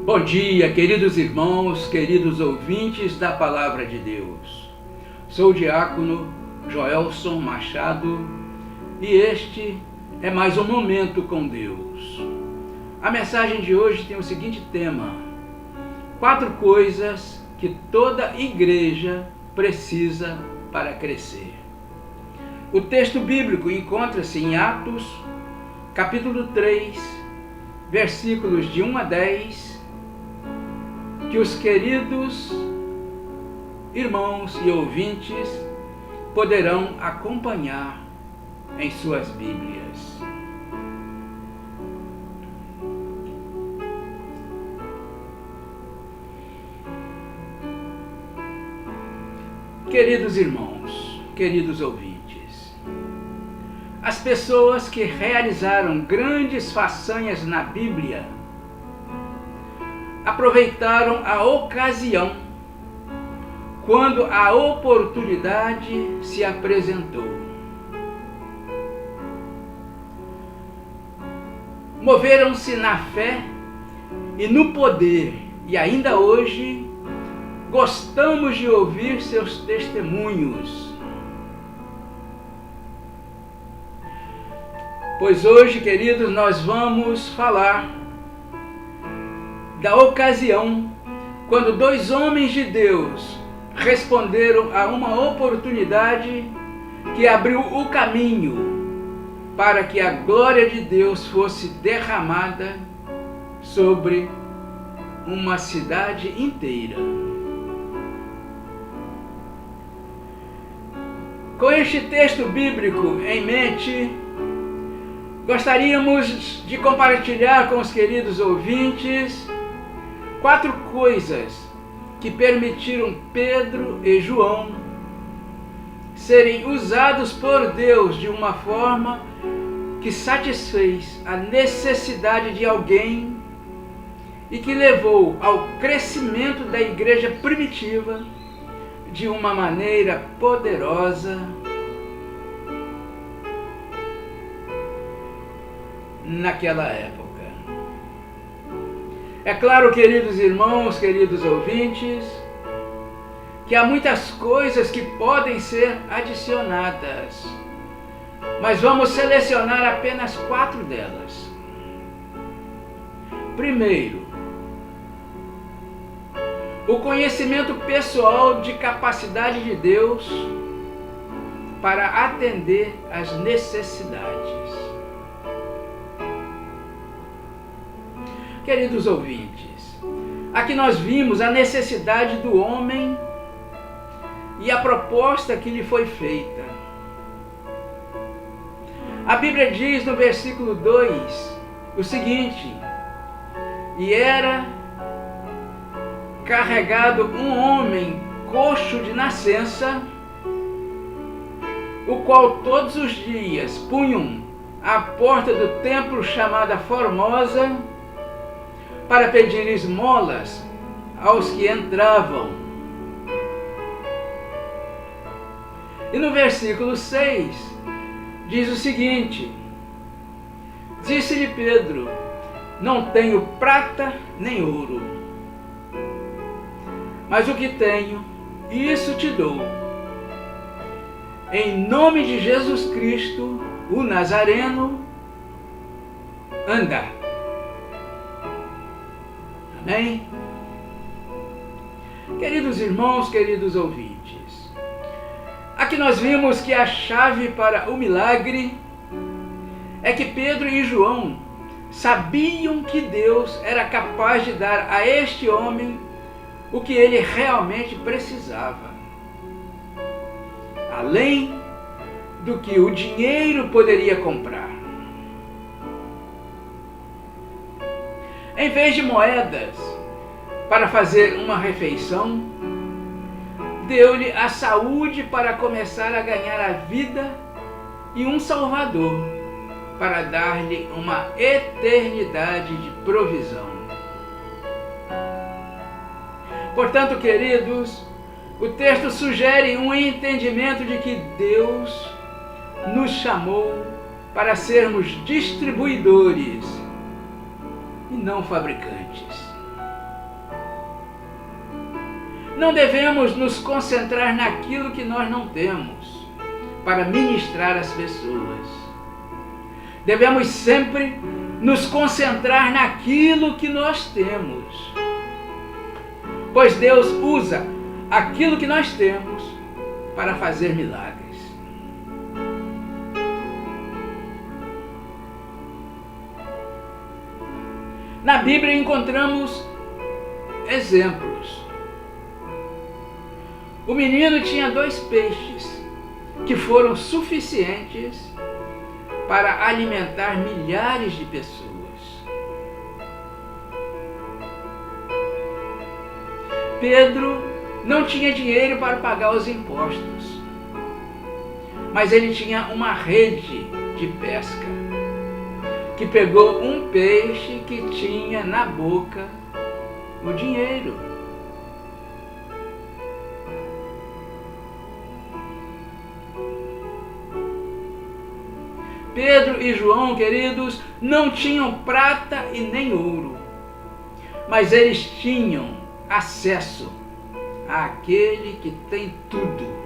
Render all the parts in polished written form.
Bom dia, queridos irmãos, queridos ouvintes da Palavra de Deus. Sou o diácono Joelson Machado e este é mais um Momento com Deus. A mensagem de hoje tem o seguinte tema: 4 coisas que toda igreja precisa para crescer. O texto bíblico encontra-se em Atos, capítulo 3, versículos de 1 a 10, que os queridos irmãos e ouvintes poderão acompanhar em suas Bíblias. Queridos irmãos, queridos ouvintes, as pessoas que realizaram grandes façanhas na Bíblia aproveitaram a ocasião quando a oportunidade se apresentou. Moveram-se na fé e no poder, e ainda hoje gostamos de ouvir seus testemunhos. Pois hoje, queridos, nós vamos falar da ocasião quando 2 homens de Deus responderam a uma oportunidade que abriu o caminho para que a glória de Deus fosse derramada sobre uma cidade inteira. Com este texto bíblico em mente, gostaríamos de compartilhar com os queridos ouvintes 4 coisas que permitiram Pedro e João serem usados por Deus de uma forma que satisfez a necessidade de alguém e que levou ao crescimento da igreja primitiva de uma maneira poderosa naquela época. É claro, queridos irmãos, queridos ouvintes, que há muitas coisas que podem ser adicionadas, mas vamos selecionar apenas 4 delas. Primeiro, o conhecimento pessoal de capacidade de Deus para atender às necessidades. Queridos ouvintes, aqui nós vimos a necessidade do homem e a proposta que lhe foi feita. A Bíblia diz no versículo 2 o seguinte: e era carregado um homem coxo de nascença, o qual todos os dias punham à porta do templo chamada Formosa para pedir esmolas aos que entravam. E no versículo 6 diz o seguinte: disse-lhe Pedro: não tenho prata nem ouro, mas o que tenho, isso te dou. Em nome de Jesus Cristo, o Nazareno, anda. Amém? Queridos irmãos, queridos ouvintes, aqui nós vimos que a chave para o milagre é que Pedro e João sabiam que Deus era capaz de dar a este homem o que ele realmente precisava, além do que o dinheiro poderia comprar. Em vez de moedas para fazer uma refeição, deu-lhe a saúde para começar a ganhar a vida e um Salvador para dar-lhe uma eternidade de provisão. Portanto, queridos, o texto sugere um entendimento de que Deus nos chamou para sermos distribuidores e não fabricantes. Não devemos nos concentrar naquilo que nós não temos para ministrar às pessoas. Devemos sempre nos concentrar naquilo que nós temos, pois Deus usa aquilo que nós temos para fazer milagres. Na Bíblia encontramos exemplos. O menino tinha 2 peixes que foram suficientes para alimentar milhares de pessoas. Pedro não tinha dinheiro para pagar os impostos, mas ele tinha uma rede de pesca que pegou um peixe que tinha na boca o dinheiro. Pedro e João, queridos, não tinham prata e nem ouro, mas eles tinham acesso àquele que tem tudo.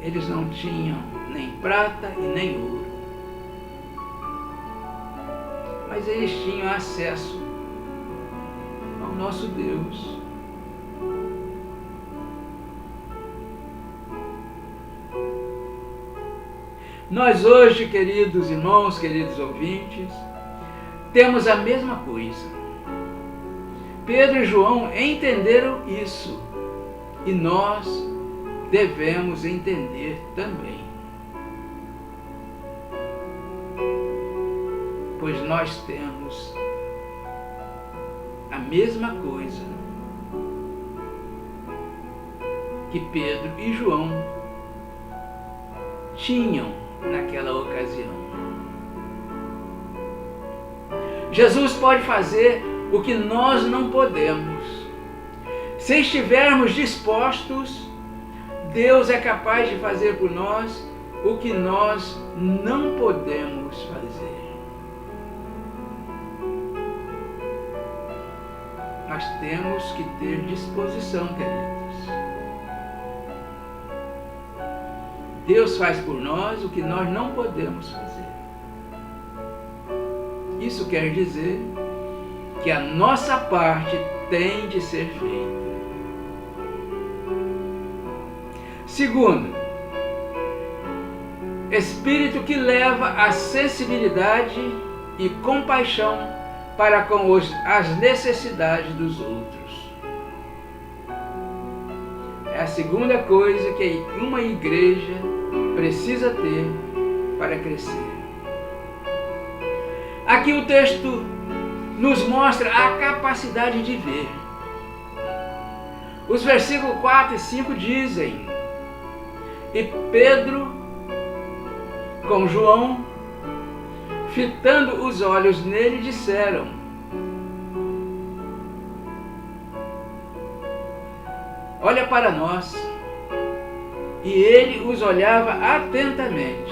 Eles não tinham nem prata e nem ouro, mas eles tinham acesso ao nosso Deus. Nós hoje, queridos irmãos, queridos ouvintes, temos a mesma coisa. Pedro e João entenderam isso e nós devemos entender também. Pois nós temos a mesma coisa que Pedro e João tinham naquela ocasião. Jesus pode fazer o que nós não podemos. Se estivermos dispostos, Deus é capaz de fazer por nós o que nós não podemos fazer. Nós temos que ter disposição, queridos. Deus faz por nós o que nós não podemos fazer. Isso quer dizer que a nossa parte tem de ser feita. Segundo, espírito que leva a sensibilidade e compaixão para com as necessidades dos outros. É a segunda coisa que uma igreja precisa ter para crescer. Aqui o texto nos mostra a capacidade de ver. Os versículos 4 e 5 dizem: E Pedro, com João, fitando os olhos nele, disseram: Olha para nós. E ele os olhava atentamente,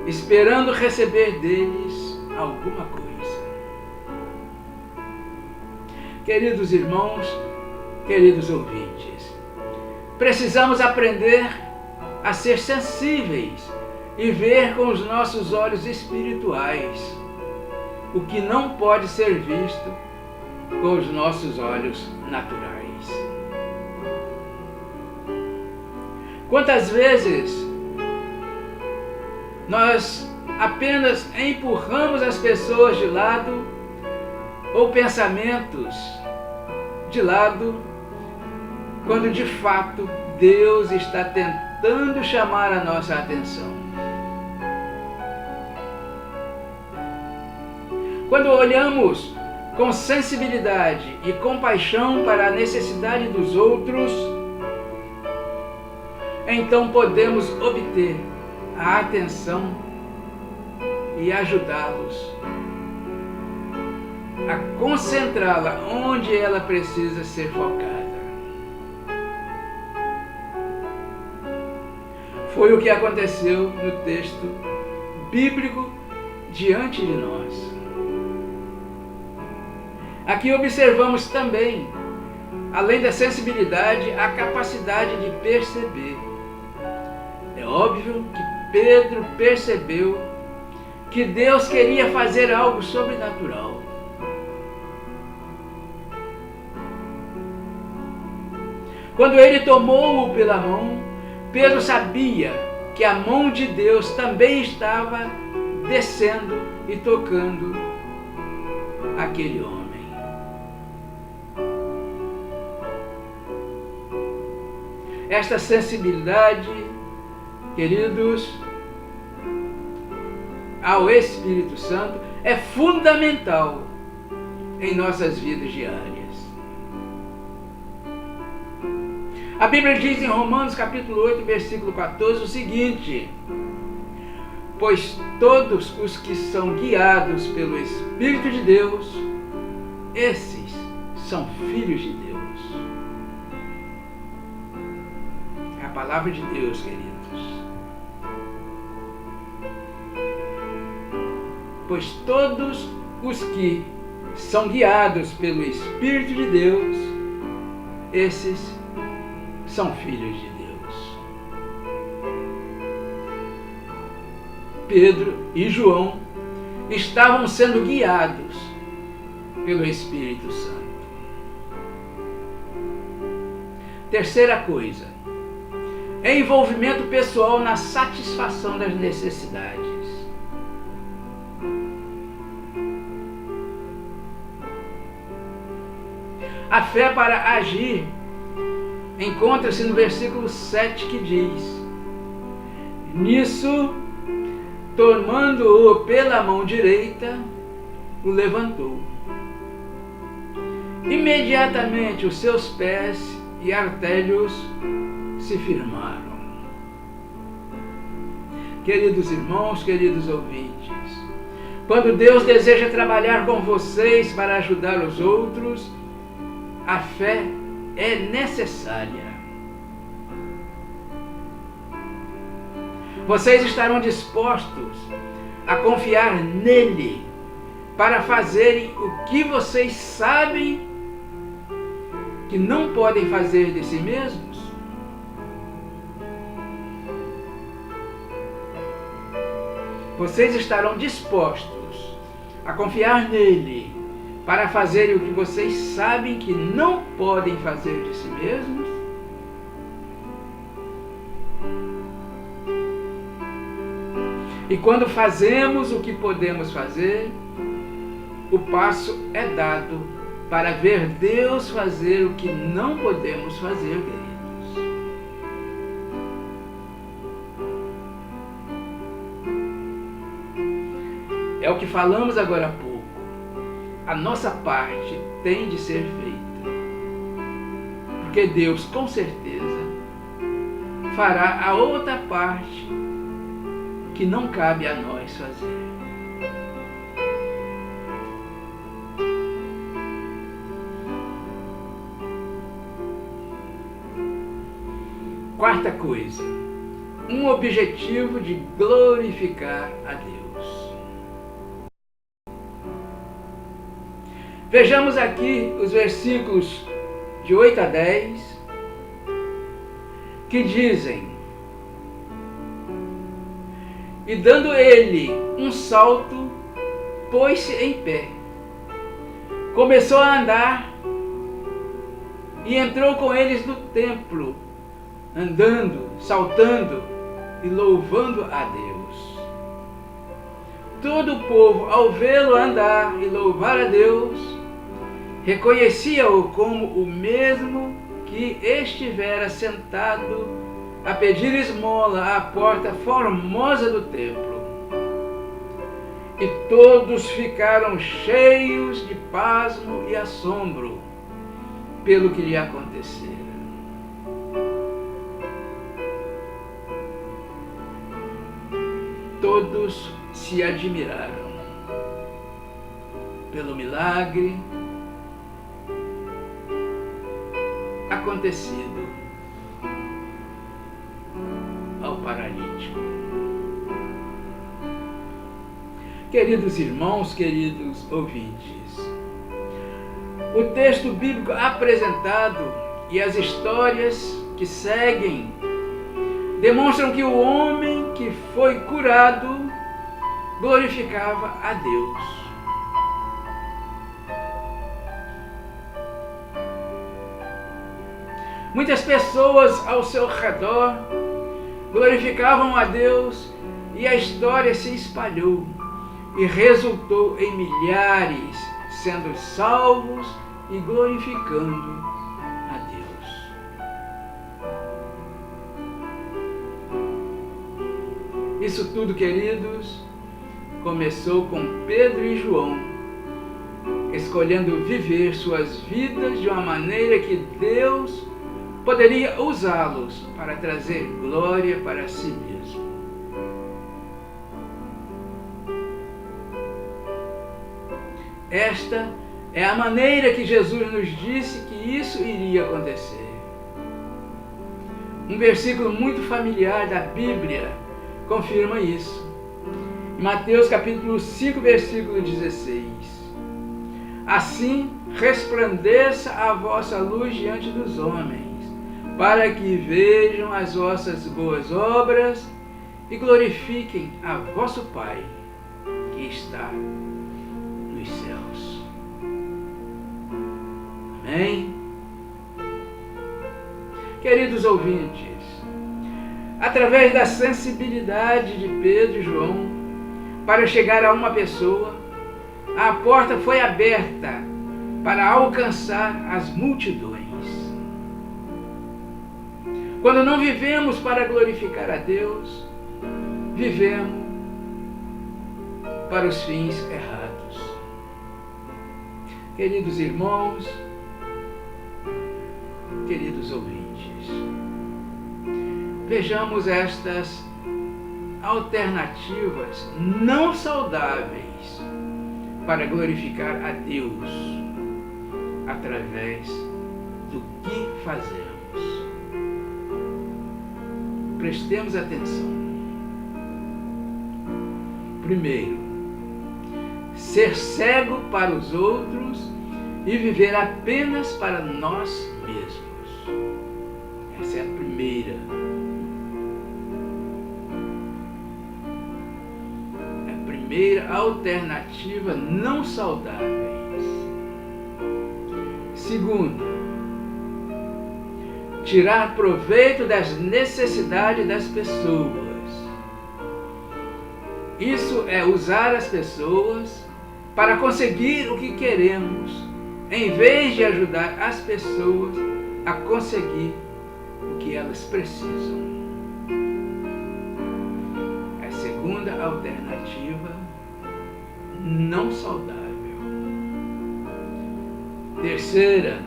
esperando receber deles alguma coisa. Queridos irmãos, queridos ouvintes, precisamos aprender a ser sensíveis e ver com os nossos olhos espirituais o que não pode ser visto com os nossos olhos naturais. Quantas vezes nós apenas empurramos as pessoas de lado ou pensamentos de lado, quando de fato Deus está tentando chamar a nossa atenção. Quando olhamos com sensibilidade e compaixão para a necessidade dos outros, então podemos obter a atenção e ajudá-los a concentrá-la onde ela precisa ser focada. Foi o que aconteceu no texto bíblico diante de nós. Aqui observamos também, além da sensibilidade, a capacidade de perceber. É óbvio que Pedro percebeu que Deus queria fazer algo sobrenatural. Quando ele tomou-o pela mão, Pedro sabia que a mão de Deus também estava descendo e tocando aquele homem. Esta sensibilidade, queridos, ao Espírito Santo é fundamental em nossas vidas diárias. A Bíblia diz em Romanos capítulo 8, versículo 14 o seguinte: pois todos os que são guiados pelo Espírito de Deus, esses são filhos de Deus. É a palavra de Deus, queridos. Pois todos os que são guiados pelo Espírito de Deus, esses são filhos de Deus. Pedro e João estavam sendo guiados pelo Espírito Santo. Terceira coisa, é envolvimento pessoal na satisfação das necessidades. A fé para agir encontra-se no versículo 7 que diz: nisso, tomando-o pela mão direita, o levantou. Imediatamente os seus pés e artérios se firmaram. Queridos irmãos, queridos ouvintes, quando Deus deseja trabalhar com vocês para ajudar os outros, a fé é necessária. Vocês estarão dispostos a confiar nele para fazerem o que vocês sabem que não podem fazer de si mesmos? Vocês estarão dispostos a confiar nele para fazerem o que vocês sabem que não podem fazer de si mesmos? E quando fazemos o que podemos fazer, o passo é dado para ver Deus fazer o que não podemos fazer, queridos. É o que falamos agora há pouco. A nossa parte tem de ser feita, porque Deus com certeza fará a outra parte que não cabe a nós fazer. Quarta coisa, um objetivo de glorificar a Deus. Vejamos aqui os versículos de 8 a 10, que dizem: e dando ele um salto, pôs-se em pé, começou a andar e entrou com eles no templo, andando, saltando e louvando a Deus. Todo o povo, ao vê-lo andar e louvar a Deus, reconhecia-o como o mesmo que estivera sentado a pedir esmola à porta formosa do templo. E todos ficaram cheios de pasmo e assombro pelo que lhe acontecera. Todos se admiraram pelo milagre acontecido ao paralítico. Queridos irmãos, queridos ouvintes, O texto bíblico apresentado e as histórias que seguem demonstram que o homem que foi curado glorificava a Deus. Muitas pessoas ao seu redor glorificavam a Deus e a história se espalhou e resultou em milhares sendo salvos e glorificando a Deus. Isso tudo, queridos, começou com Pedro e João, escolhendo viver suas vidas de uma maneira que Deus poderia usá-los para trazer glória para si mesmo. Esta é a maneira que Jesus nos disse que isso iria acontecer. Um versículo muito familiar da Bíblia confirma isso. Em Mateus capítulo 5, versículo 16. Assim resplandeça a vossa luz diante dos homens, para que vejam as vossas boas obras e glorifiquem a vosso Pai que está nos céus. Amém? Queridos ouvintes, através da sensibilidade de Pedro e João para chegar a uma pessoa, a porta foi aberta para alcançar as multidões. Quando não vivemos para glorificar a Deus, vivemos para os fins errados. Queridos irmãos, queridos ouvintes, vejamos estas alternativas não saudáveis para glorificar a Deus através do que fazemos. Prestemos atenção. Primeiro, ser cego para os outros e viver apenas para nós mesmos. Essa é a primeira. A primeira alternativa não saudáveis. Segundo, tirar proveito das necessidades das pessoas. Isso é usar as pessoas para conseguir o que queremos, em vez de ajudar as pessoas a conseguir o que elas precisam. A segunda alternativa não saudável. Terceira,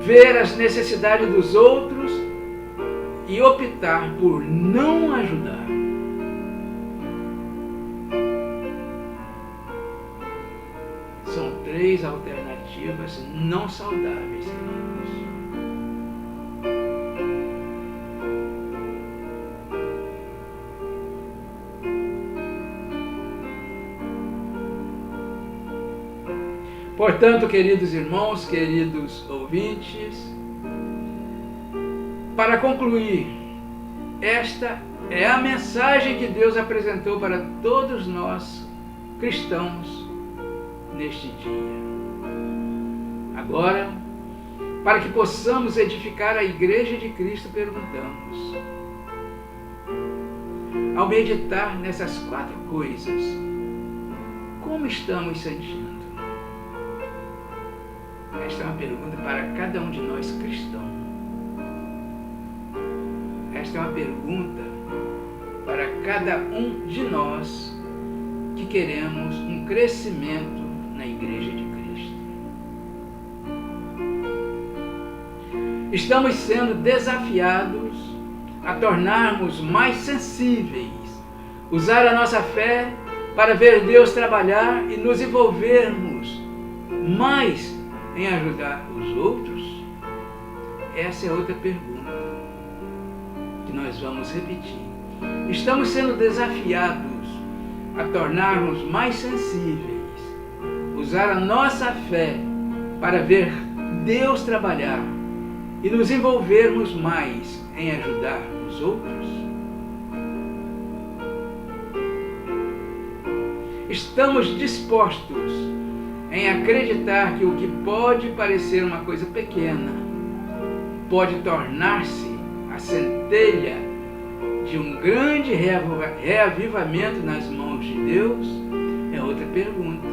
ver as necessidades dos outros e optar por não ajudar. São três alternativas não saudáveis, queridos. Portanto, queridos irmãos, queridos ouvintes, para concluir, esta é a mensagem que Deus apresentou para todos nós cristãos neste dia. Agora, para que possamos edificar a Igreja de Cristo, perguntamos: ao meditar nessas quatro coisas, como estamos sentindo? Esta é uma pergunta para cada um de nós cristãos. Esta é uma pergunta para cada um de nós que queremos um crescimento na Igreja de Cristo. Estamos sendo desafiados a tornarmos mais sensíveis, usar a nossa fé para ver Deus trabalhar e nos envolvermos mais em ajudar os outros? Essa é outra pergunta que nós vamos repetir. Estamos sendo desafiados a tornarmos mais sensíveis, usar a nossa fé para ver Deus trabalhar e nos envolvermos mais em ajudar os outros? Estamos dispostos em acreditar que o que pode parecer uma coisa pequena pode tornar-se a centelha de um grande reavivamento nas mãos de Deus? É outra pergunta.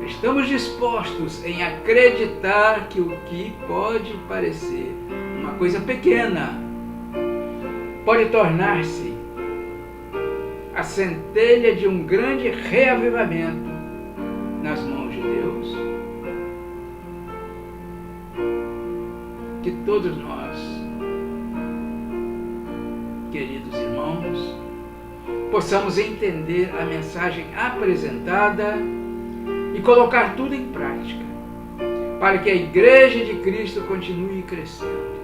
Estamos dispostos em acreditar que o que pode parecer uma coisa pequena pode tornar-se a centelha de um grande reavivamento nas mãos de Deus? Que todos nós, queridos irmãos, possamos entender a mensagem apresentada e colocar tudo em prática, para que a Igreja de Cristo continue crescendo.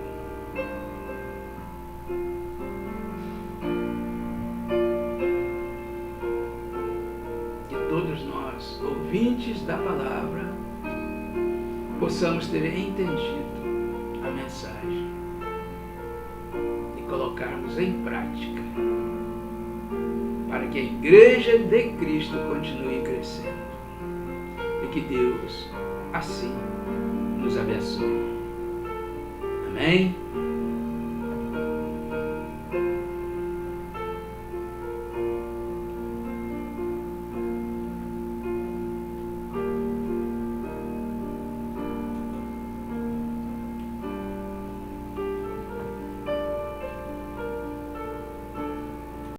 Que todos nós, ouvintes da palavra, possamos ter entendido a mensagem e colocarmos em prática, para que a Igreja de Cristo continue crescendo. E que Deus assim nos abençoe. Amém?